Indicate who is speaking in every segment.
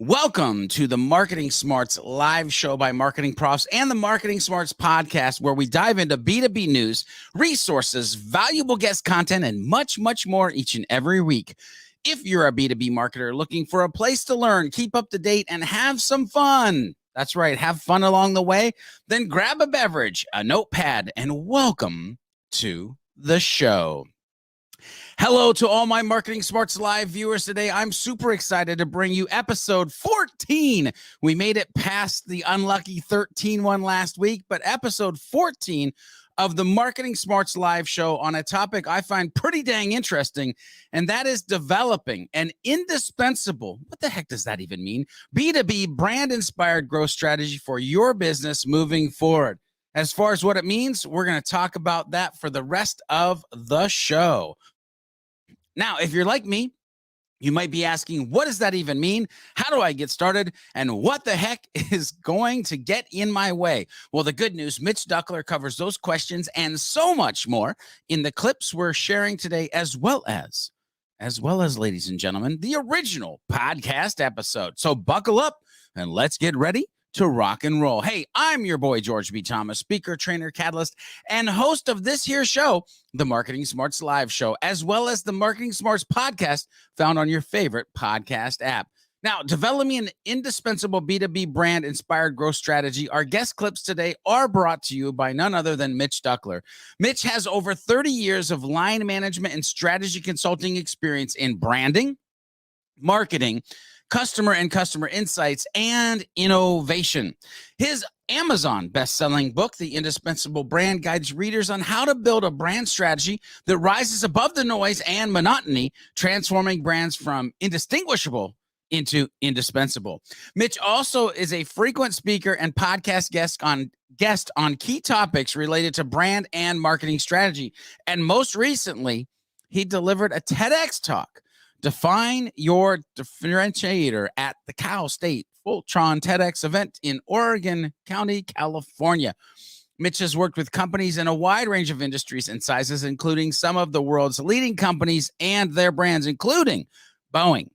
Speaker 1: Welcome to the Marketing Smarts live show by MarketingProfs and the Marketing Smarts podcast, where we dive into B2B news, resources, valuable guest content, and much, much more each and every week. If you're a B2B marketer looking for a place to learn, keep up to date, and have some fun, that's right, have fun along the way, then grab a beverage, a notepad, and welcome to the show. Hello to all my Marketing Smarts Live viewers today. I'm super excited to bring you episode 14. We made it past the unlucky 13 one last week, but episode 14 of the Marketing Smarts Live show on a topic I find pretty dang interesting, and that is developing an indispensable, what the heck does that even mean? B2B brand-inspired growth strategy for your business moving forward. As far as what it means, we're going to talk about that for the rest of the show. Now, if you're like me, you might be asking, what does that even mean? How do I get started? And what the heck is going to get in my way? Well, the good news, Mitch Duckler covers those questions and so much more in the clips we're sharing today, as well as, ladies and gentlemen, the original podcast episode. So buckle up and let's get ready to rock and roll. Hey, I'm your boy, George B. Thomas, speaker, trainer, catalyst, and host of this here show, the Marketing Smarts Live show, as well as the Marketing Smarts podcast found on your favorite podcast app. Now, developing an indispensable B2B brand-inspired growth strategy, our guest clips today are brought to you by none other than Mitch Duckler. Mitch has over 30 years of line management and strategy consulting experience in branding, marketing, customer insights, and innovation. His Amazon best-selling book, The Indispensable Brand, guides readers on how to build a brand strategy that rises above the noise and monotony, transforming brands from indistinguishable into indispensable. Mitch also is a frequent speaker and podcast guest on key topics related to brand and marketing strategy. And most recently, he delivered a TEDx talk, Define Your Differentiator, at the Cal State Fultron TEDx event in Oregon County, California. Mitch has worked with companies in a wide range of industries and sizes, including some of the world's leading companies and their brands, including Boeing.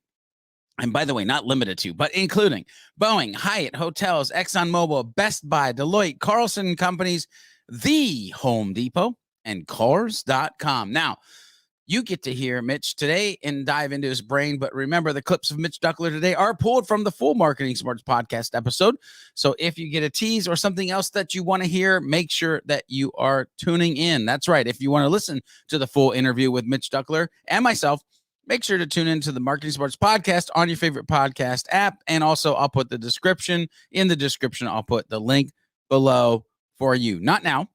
Speaker 1: And by the way, not limited to, but including Boeing, Hyatt Hotels, ExxonMobil, Best Buy, Deloitte, Carlson Companies, The Home Depot, and Cars.com. Now, you get to hear Mitch today and dive into his brain. But remember, the clips of Mitch Duckler today are pulled from the full Marketing Smarts podcast episode. So if you get a tease or something else that you want to hear, make sure that you are tuning in. That's right. If you want to listen to the full interview with Mitch Duckler and myself, make sure to tune into the Marketing Smarts podcast on your favorite podcast app. And also, I'll put the description in the description. I'll put the link below for you. Not now,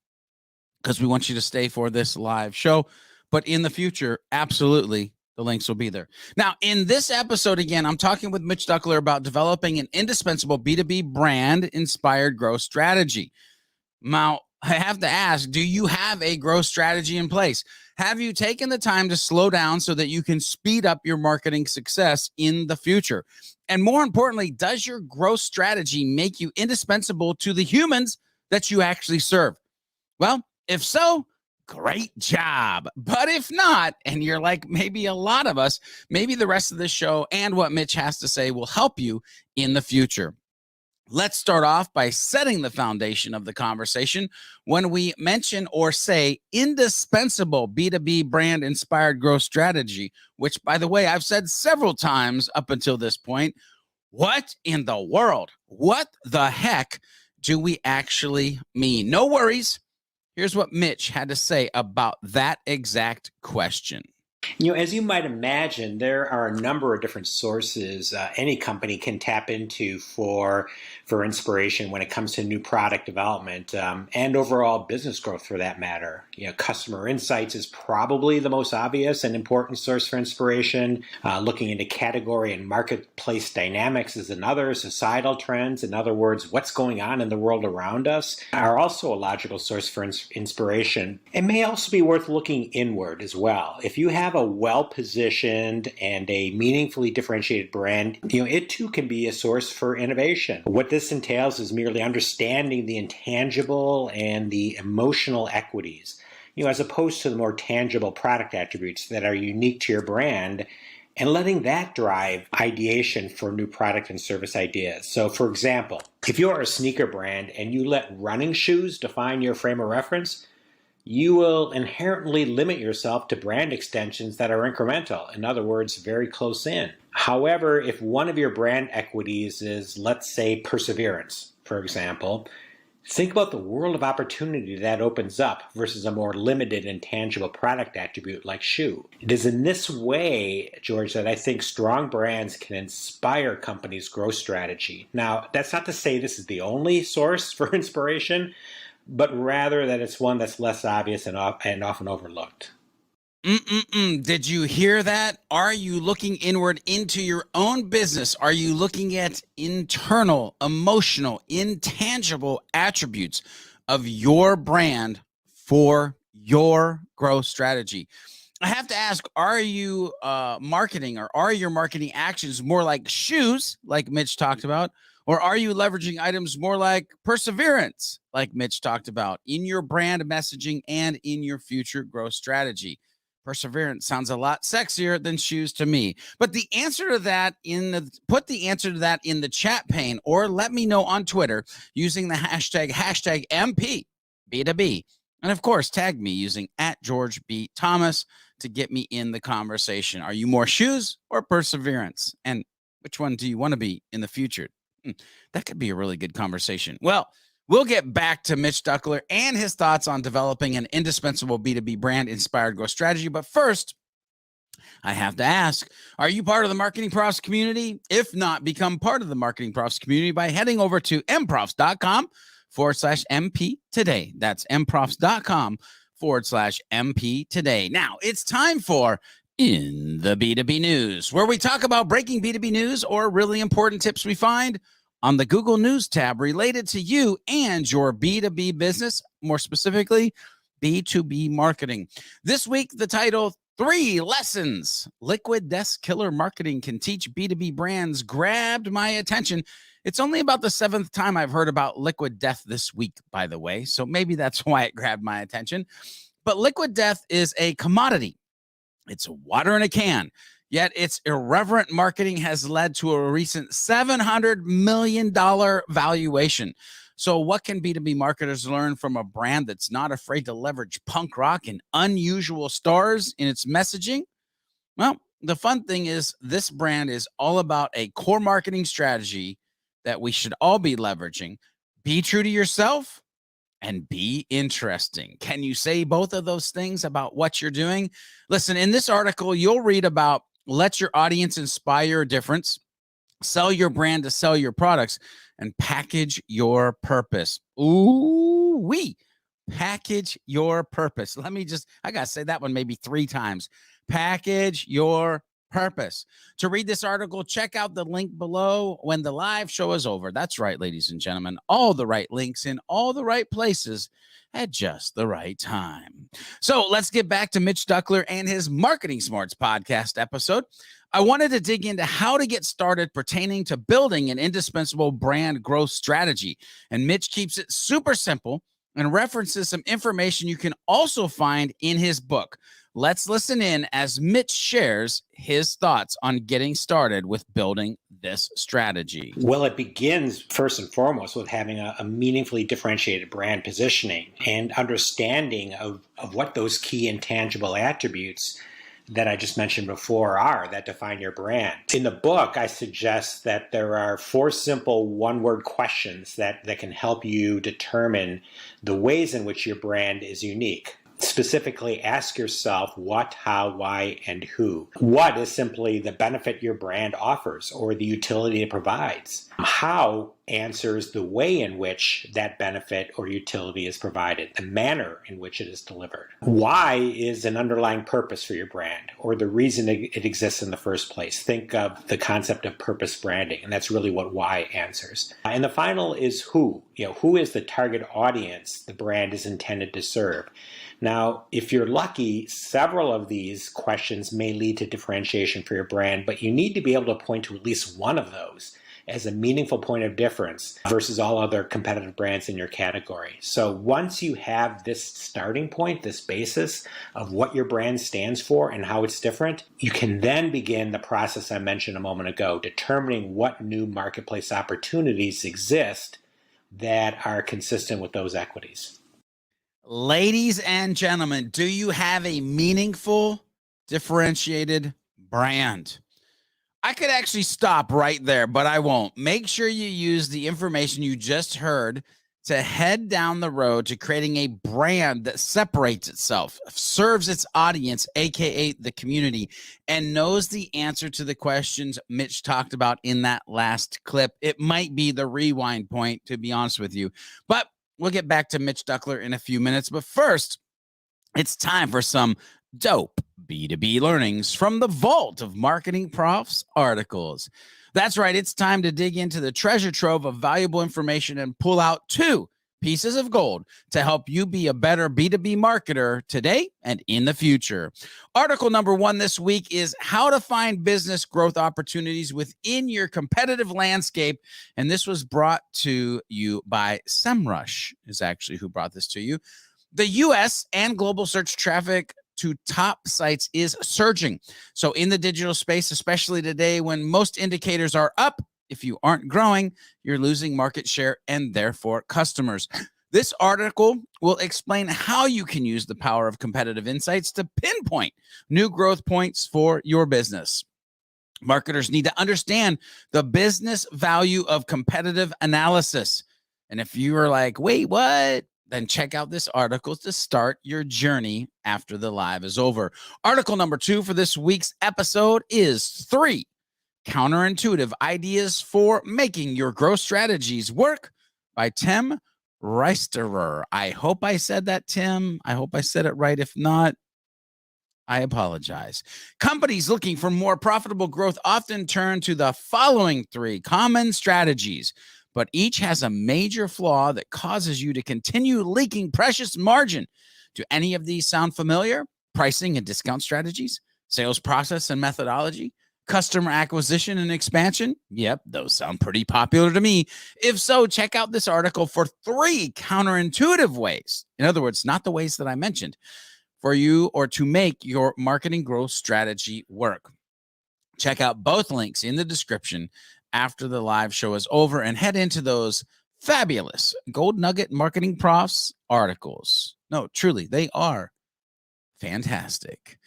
Speaker 1: because we want you to stay for this live show. But in the future, absolutely, the links will be there. Now, in this episode, again, I'm talking with Mitch Duckler about developing an indispensable B2B brand-inspired growth strategy. Now, I have to ask, do you have a growth strategy in place? Have you taken the time to slow down so that you can speed up your marketing success in the future? And more importantly, does your growth strategy make you indispensable to the humans that you actually serve? Well, if so, great job. But if not, and you're like maybe a lot of us, maybe the rest of this show and what Mitch has to say will help you in the future. Let's start off by setting the foundation of the conversation when we mention or say indispensable B2B brand inspired growth strategy, which, by the way, I've said several times up until this point. What in the world? What the heck do we actually mean? No worries. Here's what Mitch had to say about that exact question.
Speaker 2: As you might imagine, there are a number of different sources any company can tap into for inspiration when it comes to new product development and overall business growth, for that matter. Customer insights is probably the most obvious and important source for inspiration. Looking into category and marketplace dynamics is another. Societal trends, in other words, what's going on in the world around us, are also a logical source for inspiration. It may also be worth looking inward as well. If you have a well-positioned and a meaningfully differentiated brand, it too can be a source for innovation. What this entails is merely understanding the intangible and the emotional equities, as opposed to the more tangible product attributes that are unique to your brand and letting that drive ideation for new product and service ideas. So for example, if you're a sneaker brand and you let running shoes define your frame of reference, you will inherently limit yourself to brand extensions that are incremental. In other words, very close in. However, if one of your brand equities is, let's say, perseverance, for example, think about the world of opportunity that opens up versus a more limited and tangible product attribute like shoe. It is in this way, George, that I think strong brands can inspire companies' growth strategy. Now, that's not to say this is the only source for inspiration, but rather that it's one that's less obvious and often overlooked.
Speaker 1: Did you hear that? Are you looking inward into your own business? Are you looking at internal, emotional, intangible attributes of your brand for your growth strategy? I have to ask, are you marketing, or are your marketing actions more like shoes, like Mitch talked about? Or are you leveraging items more like perseverance, like Mitch talked about, in your brand messaging and in your future growth strategy? Perseverance sounds a lot sexier than shoes to me. But the answer to that put the answer to that in the chat pane, or let me know on Twitter using the hashtag MPB2B. And of course, tag me using @GeorgeB.Thomas to get me in the conversation. Are you more shoes or perseverance? And which one do you want to be in the future? That could be a really good conversation. Well, we'll get back to Mitch Duckler and his thoughts on developing an indispensable B2B brand inspired growth strategy. But first, I have to ask, are you part of the Marketing Profs community? If not, become part of the Marketing Profs community by heading over to mprofs.com/MP today. That's mprofs.com/MP today. Now it's time for In the B2B News, where we talk about breaking B2B news or really important tips we find on the Google News tab related to you and your B2B business, more specifically, B2B marketing. This week, the title, 3 Lessons Liquid Death Killer Marketing Can Teach B2B Brands, grabbed my attention. It's only about the 7th time I've heard about liquid death this week, by the way, so maybe that's why it grabbed my attention. But liquid death is a commodity. It's water in a can. Yet its irreverent marketing has led to a recent $700 million valuation. So what can B2B marketers learn from a brand that's not afraid to leverage punk rock and unusual stars in its messaging? Well, the fun thing is this brand is all about a core marketing strategy that we should all be leveraging. Be true to yourself and be interesting. Can you say both of those things about what you're doing? Listen, in this article, you'll read about let your audience inspire a difference, sell your brand to sell your products, and package your purpose. Ooh, package your purpose. I got to say that one maybe 3 times. Package your purpose. To read this article, check out the link below when the live show is over. That's right, ladies and gentlemen, all the right links in all the right places at just the right time. So let's get back to Mitch Duckler and his Marketing Smarts podcast episode. I wanted to dig into how to get started pertaining to building an indispensable brand growth strategy. And Mitch keeps it super simple and references some information you can also find in his book. Let's listen in as Mitch shares his thoughts on getting started with building this strategy.
Speaker 2: Well, it begins first and foremost with having a meaningfully differentiated brand positioning and understanding of what those key intangible attributes that I just mentioned before are that define your brand. In the book, I suggest that there are 4 simple one-word questions that can help you determine the ways in which your brand is unique. Specifically, ask yourself what, how, why, and who. What is simply the benefit your brand offers or the utility it provides. How answers the way in which that benefit or utility is provided, the manner in which it is delivered. Why is an underlying purpose for your brand or the reason it exists in the first place. Think of the concept of purpose branding, and that's really what why answers. And the final is who. Who is the target audience the brand is intended to serve? Now, if you're lucky, several of these questions may lead to differentiation for your brand, but you need to be able to point to at least one of those as a meaningful point of difference versus all other competitive brands in your category. So once you have this starting point, this basis of what your brand stands for and how it's different, you can then begin the process I mentioned a moment ago, determining what new marketplace opportunities exist that are consistent with those equities.
Speaker 1: Ladies and gentlemen, do you have a meaningful, differentiated brand? I could actually stop right there, but I won't. Make sure you use the information you just heard to head down the road to creating a brand that separates itself, serves its audience, aka the community, and knows the answer to the questions Mitch talked about in that last clip. It might be the rewind point, to be honest with you, but we'll get back to Mitch Duckler in a few minutes. But first, it's time for some dope B2B learnings from the vault of MarketingProfs articles. That's right. It's time to dig into the treasure trove of valuable information and pull out 2 pieces of gold to help you be a better B2B marketer today and in the future. Article number 1 this week is how to find business growth opportunities within your competitive landscape. And this was brought to you by SEMrush, is actually who brought this to you. The US and global search traffic to top sites is surging. So in the digital space, especially today when most indicators are up, if you aren't growing, you're losing market share and therefore customers. This article will explain how you can use the power of competitive insights to pinpoint new growth points for your business. Marketers need to understand the business value of competitive analysis. And if you are like, wait, what? Then check out this article to start your journey after the live is over. Article number 2 for this week's episode is 3 counterintuitive ideas for making your growth strategies work by Tim Reisterer. I hope I said that, Tim. I hope I said it right. If not, I apologize. Companies looking for more profitable growth often turn to the following 3 common strategies, but each has a major flaw that causes you to continue leaking precious margin. Do any of these sound familiar? Pricing and discount strategies, sales process and methodology, customer acquisition and expansion? Yep, those sound pretty popular to me. If so, check out this article for 3 counterintuitive ways. In other words, not the ways that I mentioned, for you or to make your marketing growth strategy work. Check out both links in the description after the live show is over and head into those fabulous Gold Nugget MarketingProfs articles. No, truly, they are fantastic.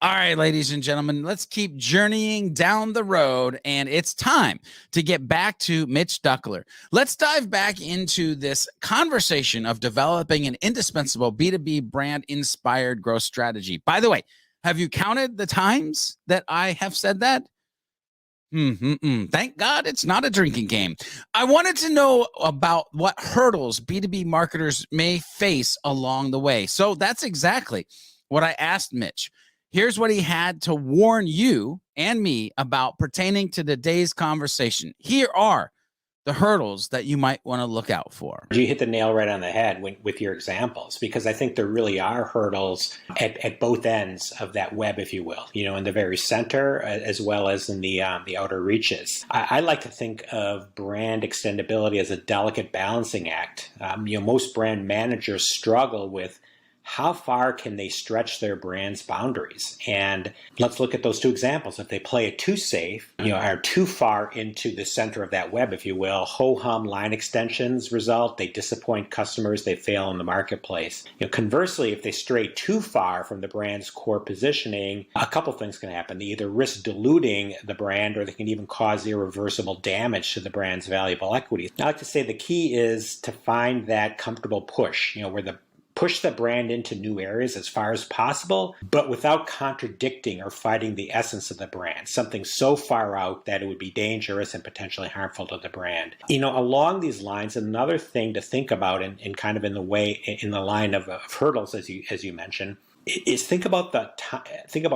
Speaker 1: All right, ladies and gentlemen, let's keep journeying down the road, and it's time to get back to Mitch Duckler. Let's dive back into this conversation of developing an indispensable B2B brand-inspired growth strategy. By the way, have you counted the times that I have said that? Thank God it's not a drinking game. I wanted to know about what hurdles B2B marketers may face along the way. So that's exactly what I asked Mitch. Here's what he had to warn you and me about pertaining to today's conversation. Here are the hurdles that you might want to look out for.
Speaker 2: You hit the nail right on the head with your examples, because I think there really are hurdles at both ends of that web, if you will, in the very center as well as in the outer reaches. I like to think of brand extendability as a delicate balancing act. Most brand managers struggle with how far can they stretch their brand's boundaries? And let's look at those 2 examples. If they play it too safe, are too far into the center of that web, if you will, ho-hum line extensions result, they disappoint customers, they fail in the marketplace. Conversely, if they stray too far from the brand's core positioning, a couple things can happen. They either risk diluting the brand, or they can even cause irreversible damage to the brand's valuable equity. I like to say the key is to find that comfortable push, where the push the brand into new areas as far as possible, but without contradicting or fighting the essence of the brand, something so far out that it would be dangerous and potentially harmful to the brand. Along these lines, another thing to think about, and kind of in the line of hurdles, as you mentioned, is think about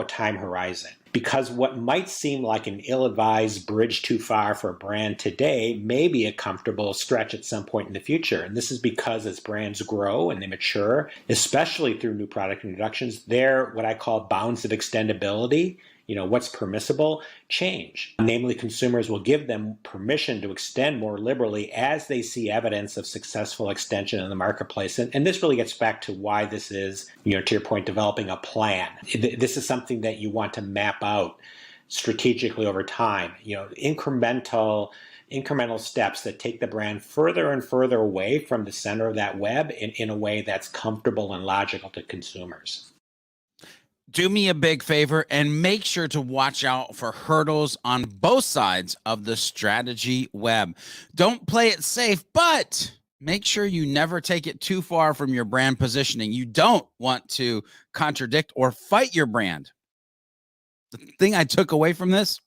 Speaker 2: time horizon. Because what might seem like an ill-advised bridge too far for a brand today may be a comfortable stretch at some point in the future. And this is because as brands grow and they mature, especially through new product introductions, their what I call bounds of extendability what's permissible, change. Namely, consumers will give them permission to extend more liberally as they see evidence of successful extension in the marketplace. And this really gets back to why this is, to your point, developing a plan. This is something that you want to map out strategically over time, incremental steps that take the brand further and further away from the center of that web in a way that's comfortable and logical to consumers.
Speaker 1: Do me a big favor and make sure to watch out for hurdles on both sides of the strategy web. Don't play it safe, but make sure you never take it too far from your brand positioning. You don't want to contradict or fight your brand. The thing I took away from this,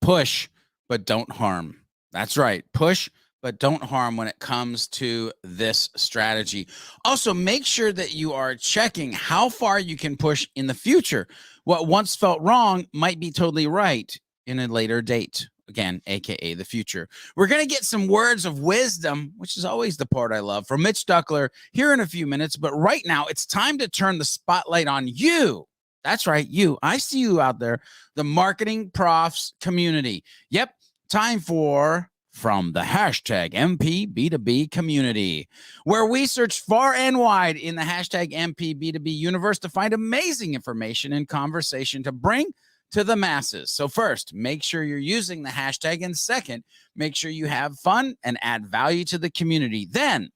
Speaker 1: push, but don't harm. That's right. Push, but don't harm when it comes to this strategy. Also, make sure that you are checking how far you can push in the future. What once felt wrong might be totally right in a later date. Again, AKA the future. We're going to get some words of wisdom, which is always the part I love, from Mitch Duckler here in a few minutes. But right now, it's time to turn the spotlight on you. That's right, you. I see you out there, the Marketing Profs community. Yep, time for From the hashtag MPB2B community, where we search far and wide in the hashtag MPB2B universe to find amazing information and conversation to bring to the masses. So first, make sure you're using the hashtag, and second, make sure you have fun and add value to the community. Then,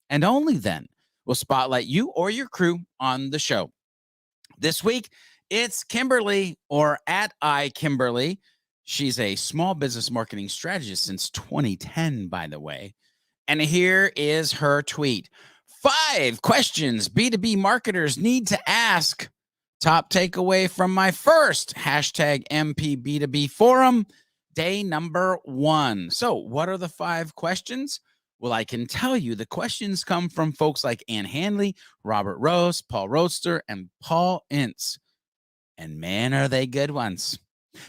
Speaker 1: and only then, we'll spotlight you or your crew on the show. This week, it's Kimberly, or @iKimberly. She's a small business marketing strategist since 2010, by the way. And here is her tweet. 5 questions B2B marketers need to ask. Top takeaway from my first hashtag MPB2B forum, day number 1. So what are the 5 questions? Well, I can tell you the questions come from folks like Ann Hanley, Robert Rose, Paul Roadster, and Paul Ince. And man, are they good ones.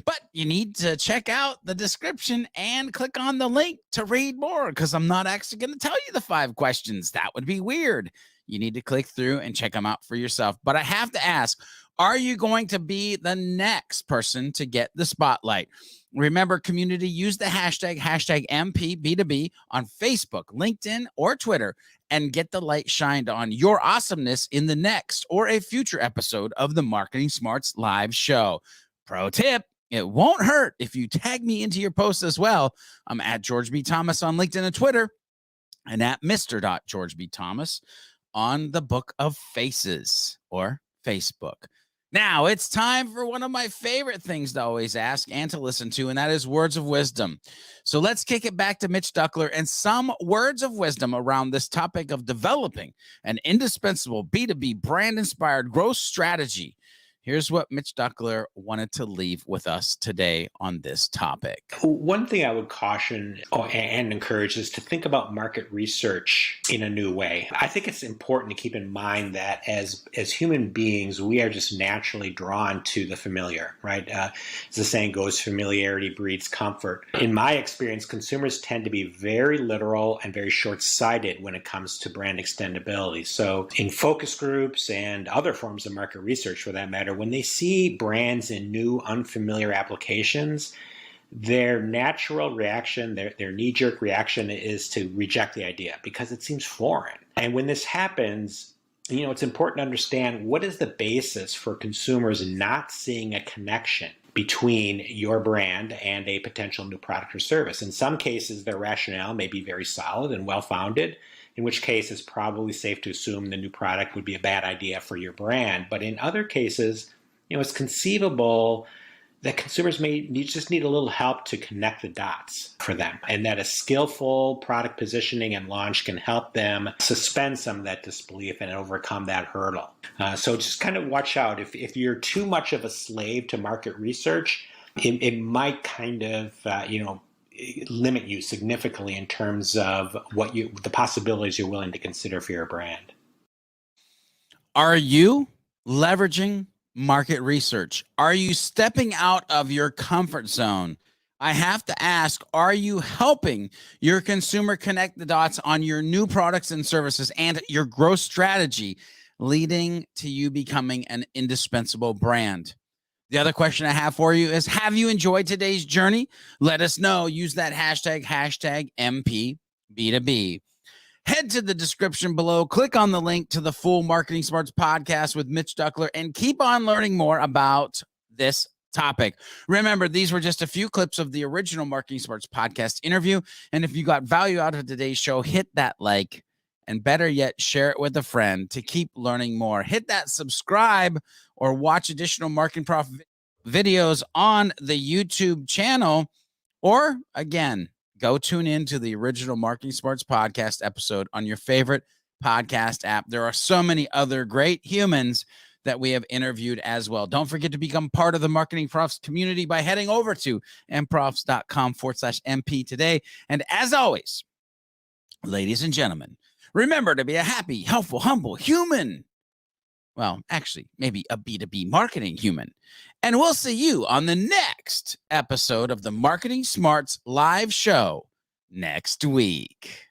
Speaker 1: But you need to check out the description and click on the link to read more, because I'm not actually going to tell you the 5 questions. That would be weird. You need to click through and check them out for yourself. But I have to ask, are you going to be the next person to get the spotlight? Remember, community, use the hashtag MPB2B on Facebook, LinkedIn, or Twitter, and get the light shined on your awesomeness in the next or a future episode of the Marketing Smarts live show. Pro tip, it won't hurt if you tag me into your posts as well. I'm at George B. Thomas on LinkedIn and Twitter, and at Mr. George B. Thomas on the Book of Faces, or Facebook. Now, it's time for one of my favorite things to always ask and to listen to, and that is words of wisdom. So let's kick it back to Mitch Duckler and some words of wisdom around this topic of developing an indispensable B2B brand-inspired growth strategy. Here's what Mitch Duckler wanted to leave with us today on this topic.
Speaker 2: One thing I would caution and encourage is to think about market research in a new way. I think it's important to keep in mind that as human beings, we are just naturally drawn to the familiar, right? As the saying goes, familiarity breeds comfort. In my experience, consumers tend to be very literal and very short-sighted when it comes to brand extendability. So in focus groups and other forms of market research, for that matter, when they see brands in new, unfamiliar applications, their natural reaction, their knee-jerk reaction is to reject the idea because it seems foreign. And when this happens, it's important to understand what is the basis for consumers not seeing a connection between your brand and a potential new product or service. In some cases, their rationale may be very solid and well-founded, in which case it's probably safe to assume the new product would be a bad idea for your brand. But in other cases, it's conceivable that consumers just need a little help to connect the dots for them, and that a skillful product positioning and launch can help them suspend some of that disbelief and overcome that hurdle. So just kind of watch out. If you're too much of a slave to market research, it might kind of, limit you significantly in terms of the possibilities you're willing to consider for your brand.
Speaker 1: Are you leveraging market research? Are you stepping out of your comfort zone? I have to ask, are you helping your consumer connect the dots on your new products and services and your growth strategy, leading to you becoming an indispensable brand? The other question I have for you is, have you enjoyed today's journey? Let us know. Use that hashtag MPB2B. Head to the description below, click on the link to the full Marketing Smarts podcast with Mitch Duckler, and keep on learning more about this topic. Remember, these were just a few clips of the original Marketing Smarts podcast interview. And if you got value out of today's show, hit that like, and better yet, share it with a friend to keep learning more. Hit that subscribe or watch additional Marketing Prof videos on the YouTube channel. Or again, go tune in to the original Marketing Smarts podcast episode on your favorite podcast app. There are so many other great humans that we have interviewed as well. Don't forget to become part of the Marketing Profs community by heading over to mprofs.com/MP today. And as always, ladies and gentlemen, remember to be a happy, helpful, humble human. Well, actually, maybe a B2B marketing human. And we'll see you on the next episode of the Marketing Smarts live show next week.